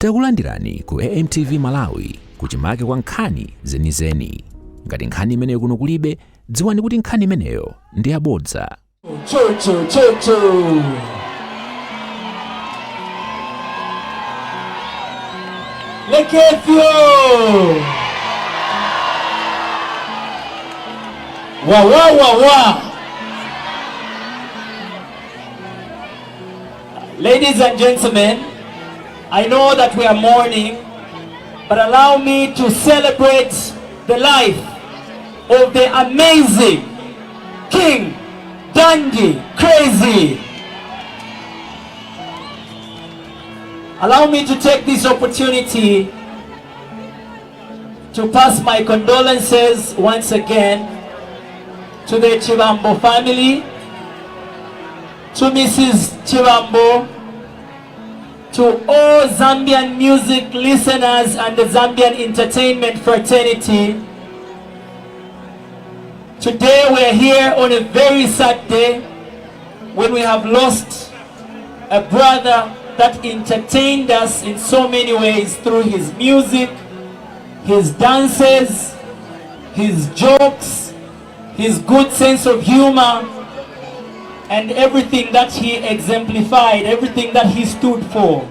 Takulandirani ku AMTV Malawi kuchimake kwa nkhani zenizeni. Ngati nkhani imeneyo kuno kulibe, dziwani kuti nkhani imeneyo ndi yabodza. Lekefyo! Wa. Ladies and gentlemen, I know that we are mourning, but allow me to celebrate the life of the amazing King Dandy Krazy. Allow me to take this opportunity to pass my condolences once again to the Chibambo family, to Mrs. Chibambo, to all Zambian music listeners and the Zambian entertainment fraternity. Today we are here on a very sad day when we have lost a brother that entertained us in so many ways through his music, his dances, his jokes, his good sense of humor, and everything that he exemplified, everything that he stood for.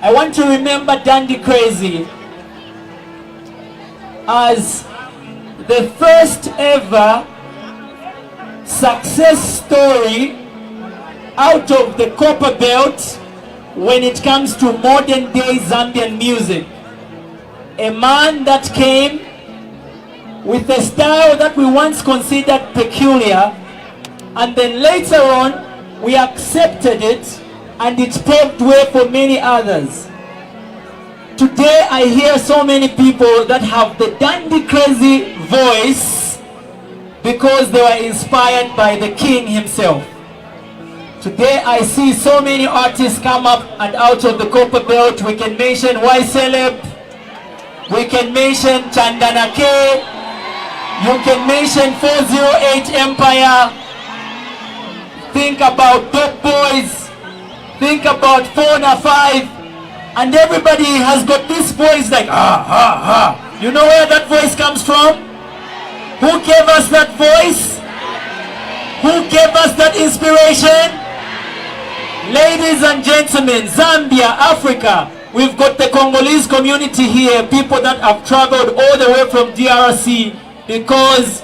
I want to remember Dandy Krazy as the first ever success story out of the Copper Belt when it comes to modern day Zambian music. A man that came with a style that we once considered peculiar, and then later on we accepted it and it paved way for many others. Today I hear so many people that have the Dandy Krazy voice because they were inspired by the king himself. Today I see so many artists come up and out of the Copper Belt. We can mention Y Celeb, we can mention Chandana K, you can mention 408 Empire, think about Dope Boys, think about 4na5, and everybody has got this voice like You know where that voice comes from? Who gave us that voice? Who gave us that inspiration? Ladies and gentlemen, Zambia, Africa, we've got the Congolese community here, people that have traveled all the way from DRC because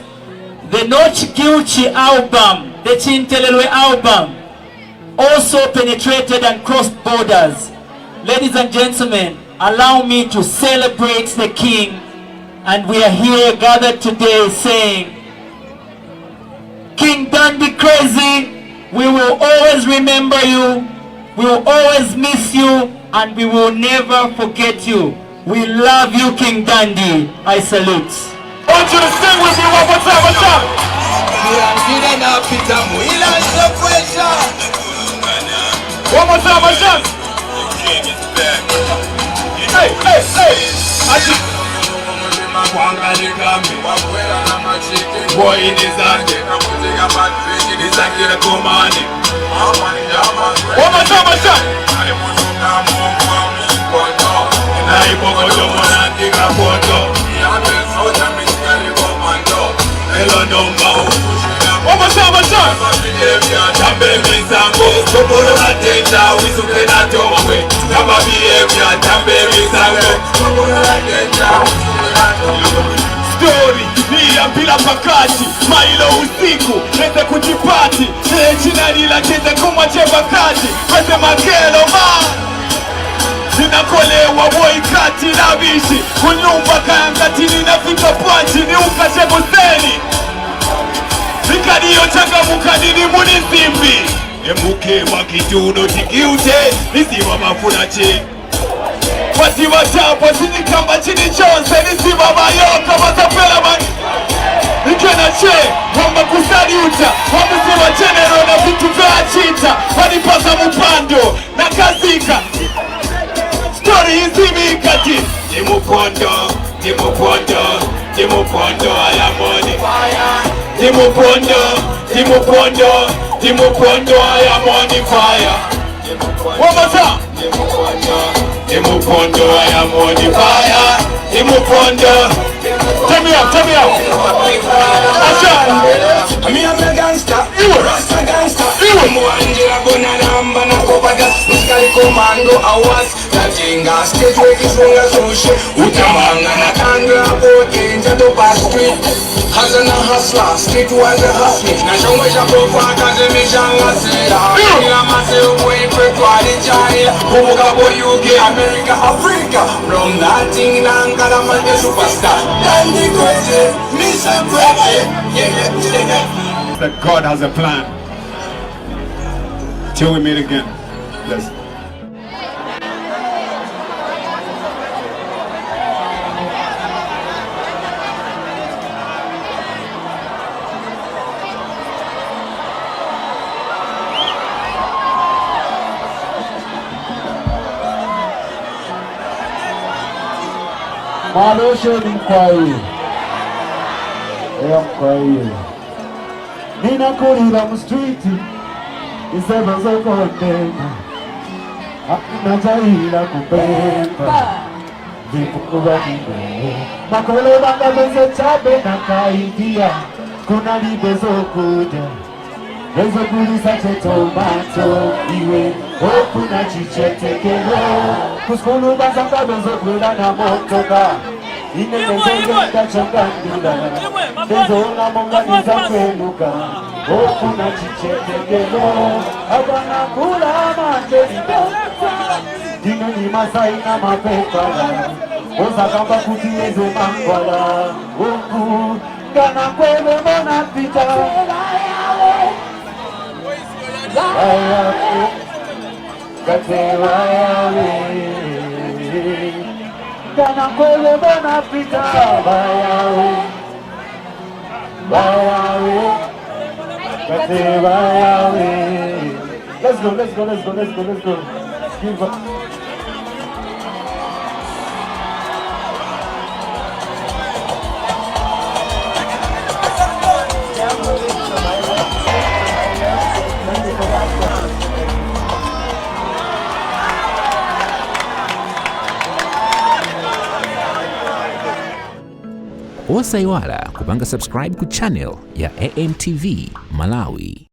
the Noch Gilchi album, the Chintelelwe album, also penetrated and crossed borders. Ladies and gentlemen, allow me to celebrate the king, and we are here gathered today saying, King Dandy Krazy, we will always remember you, we will always miss you, and we will never forget you. We love you, King Dandy. I salute. I want you to sing with me one more time. What's up? One more time, what's up? Hey. Boy in his hand, he's like a command. One more time, what's up? Story ni bila pakati mailo usiku nende kujipati jina lila kende kumacheva kati kwete makelo zinakolewa boy kati na bishi kunyumba kayangatini nafika panchi ni ukashe buseni Vikadiyo changa mukadini muni simbi Emuke makituno tikiute nisiwa mafuna chi Wati watapo chini kamba chini chonse nisiwa mayoka mazapela mani Nikena che wamba kusadi uta Wamusiwa chenero na vitu vya chita Wanipasa mupando na kazika Story izimi kati Nimupondo ayamoni Timupondo, I am on the fire. One more time. Imupondo, I am on the fire. Imupondo. Turn me up. I'm a gangster. Rasta gangster. Mwandira bona namba na kopaga. Muskali komando awas. Najenga stage wekisunga sushi. Utamanga na tanga bote njato pa street. Hazana hustler, street was a hustler. Na shonga shapofa kaze mishanga sera. Ila mase uwe kwa di chai. Kubuka bo UK, America, Africa. From that thing nangala manje superstar. Dandy crazy, Mr. Crazy. That God has a plan. Till we meet again. Yes. Malosho ni mkwai. Mkwai. Nina kurira mu street. Isebe zoko tena. Hakuna jaila kupemba. Vifukuwa kibe. Makole banga beze chabe na kaidia. Kuna libezo kuja. Bezo kulisa tomato. Iwe opuna chichete kelo. Kuskulu bazanga bezo kula na motoka. Ine bezo changandula. Bezo na monga niza kwenuka. Opuna chichete kelo. Abana kula mande. Dino ni masai na mapepala. Oza kamba kutieze mangwala. Oku gana kwele mona pita. Ayawe, katewayawe, kana kwele bona pita. Bayawe, katewayawe. Let's go. Give up. Osaiwala kupanga subscribe ku channel ya AMTV Malawi.